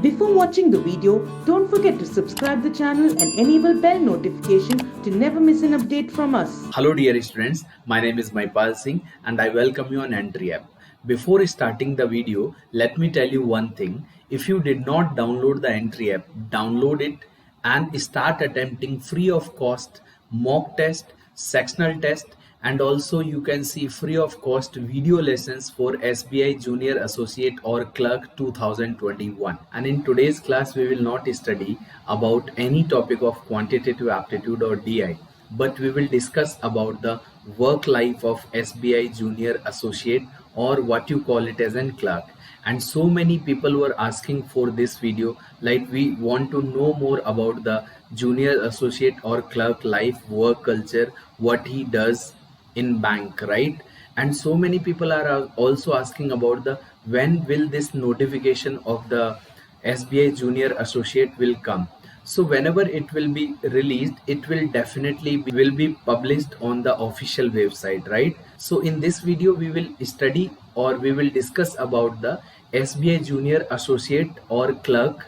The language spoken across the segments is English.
Before watching the video, don't forget to subscribe the channel and enable bell notification to never miss an update from us. Hello dear students, my name is Maipal Singh and I welcome you on Entry app. Before starting the video, let me tell you one thing. If you did not download the Entry app, download it and start attempting free of cost mock test, sectional test, and also you can see free of cost video lessons for SBI Junior Associate or Clerk 2021. And in today's class we will not study about any topic of quantitative aptitude or DI, but we will discuss about the work life of SBI Junior Associate or what you call it as an clerk. And so many people were asking for this video, like we want to know more about the junior associate or clerk life, work culture, what he does in bank, right? And so many people are also asking about the when will this notification of the SBI Junior Associate will come. So whenever it will be released, it will definitely will be published on the official website, right? So in this video we will study or we will discuss about the SBI Junior Associate or clerk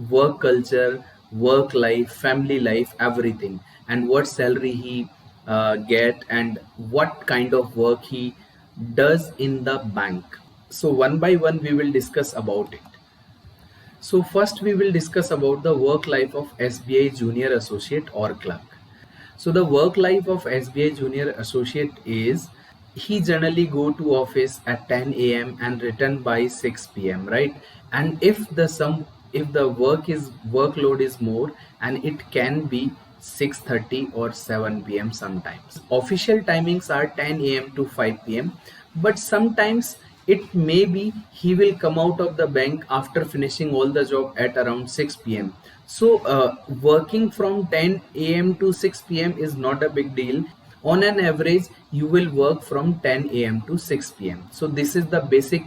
work culture, work life, family life, everything, and what salary he get and what kind of work he does in the bank. So one by one we will discuss about it. So first we will discuss about the work life of SBI Junior Associate or clerk. So the work life of SBI Junior Associate is he generally go to office at 10 a.m. and return by 6 p.m. right? And if the workload is more, and it can be 6:30 or 7 p.m. sometimes. Official timings are 10 a.m. to 5 p.m. but sometimes it may be he will come out of the bank after finishing all the job at around 6 p.m. So working from 10 a.m. to 6 p.m. is not a big deal. On an average, you will work from 10 a.m. to 6 p.m. So this is the basic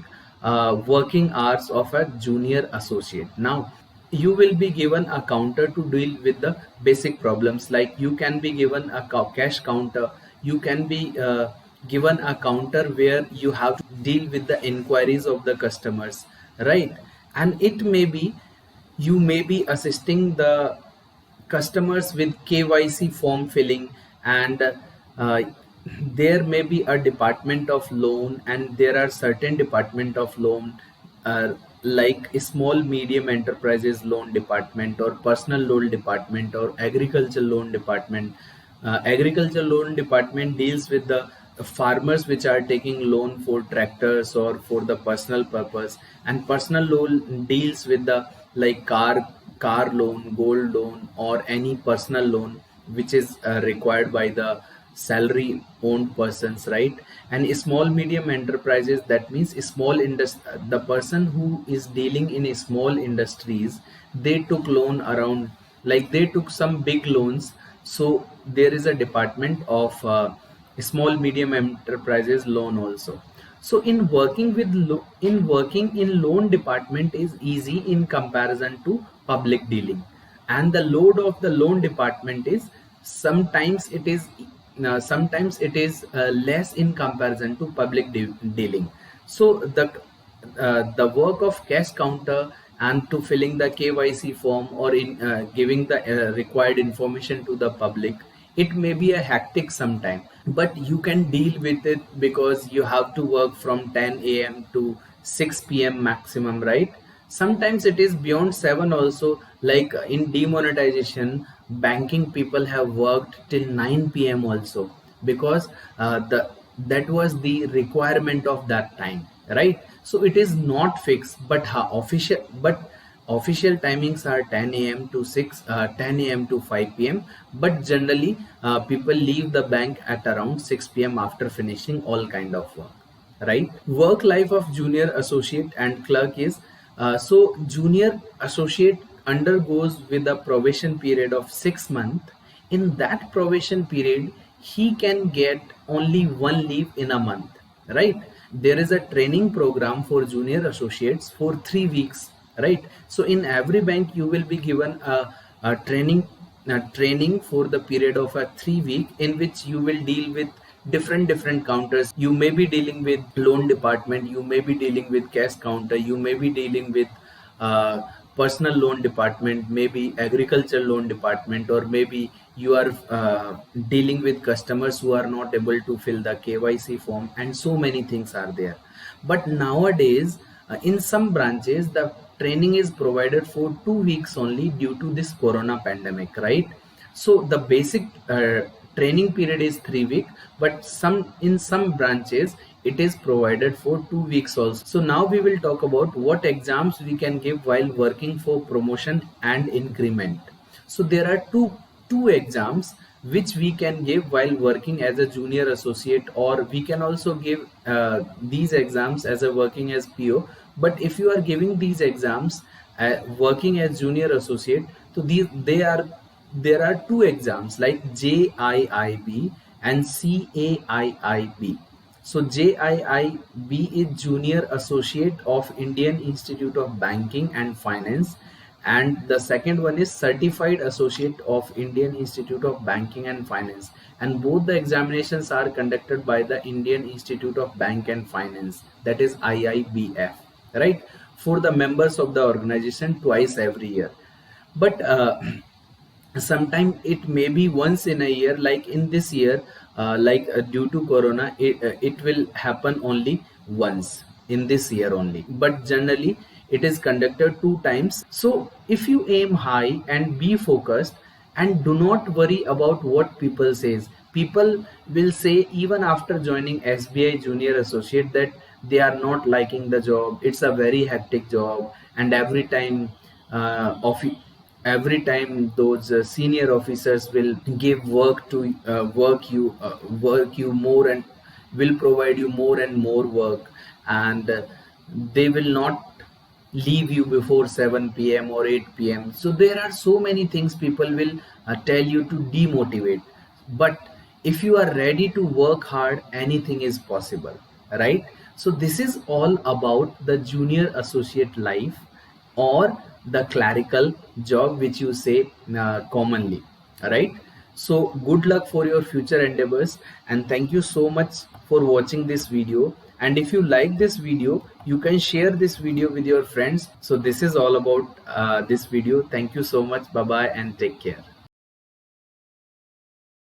working hours of a junior associate. Now, you will be given a counter to deal with the basic problems, like you can be given a cash counter, you can be given a counter where you have to deal with the inquiries of the customers, right? And it may be you may be assisting the customers with KYC form filling, and there may be a department of loan, and there are certain department of loan like small medium enterprises loan department or personal loan department or agriculture loan department. Agriculture loan department deals with the farmers which are taking loan for tractors or for the personal purpose, and personal loan deals with the like car loan, gold loan, or any personal loan which is required by the salary owned persons, right? And small medium enterprises, that means the person who is dealing in small industries, they took loan around, like they took some big loans. So there is a department of small medium enterprises loan also. So in working in loan department is easy in comparison to public dealing, and the load of the loan department is sometimes it is less in comparison to public dealing. So the work of cash counter and to filling the KYC form or in giving the required information to the public, it may be a hectic sometime, but you can deal with it because you have to work from 10 a.m. to 6 p.m. maximum, right? Sometimes it is beyond 7 also, like in demonetization, banking people have worked till 9 p.m. also, because that was the requirement of that time, right? So it is not fixed, but official timings are 10 a.m. to 10 a.m. to 5 p.m. but generally people leave the bank at around 6 p.m. after finishing all kind of work, right? Work life of junior associate and clerk is so junior associate undergoes with a probation period of 6 months. In that probation period, he can get only one leave in a month, right? There is a training program for junior associates for 3 weeks, right? So in every bank you will be given a training for the period of a 3 week, in which you will deal with different counters. You may be dealing with loan department, you may be dealing with cash counter, you may be dealing with personal loan department, maybe agriculture loan department, or maybe you are dealing with customers who are not able to fill the KYC form, and so many things are there. But nowadays, in some branches, the training is provided for 2 weeks only due to this corona pandemic, right? So the basic training period is 3 weeks, but in some branches it is provided for 2 weeks also. So now we will talk about what exams we can give while working for promotion and increment. So there are two exams which we can give while working as a junior associate, or we can also give these exams as a working as PO. But if you are giving these exams working as junior associate, so there are two exams like JIIB and CAIIB. So JIIB is Junior Associate of Indian Institute of Banking and Finance, and the second one is Certified Associate of Indian Institute of Banking and Finance, and both the examinations are conducted by the Indian Institute of Bank and Finance, that is IIBF, right, for the members of the organization twice every year. But sometimes it may be once in a year, like in this year, due to corona, it will happen only once in this year only, but generally it is conducted 2 times. So if you aim high and be focused and do not worry about what people says, people will say even after joining SBI junior associate that they are not liking the job, it's a very hectic job, and every time those senior officers will give work to work you more, and will provide you more and more work, and they will not leave you before 7 p.m. or 8 p.m. So there are so many things people will tell you to demotivate. But if you are ready to work hard, anything is possible, right? So this is all about the junior associate life, or the clerical job which you say commonly, right? So good luck for your future endeavors, and thank you so much for watching this video. And if you like this video, you can share this video with your friends. So this is all about this video. Thank you so much. Bye bye and take care.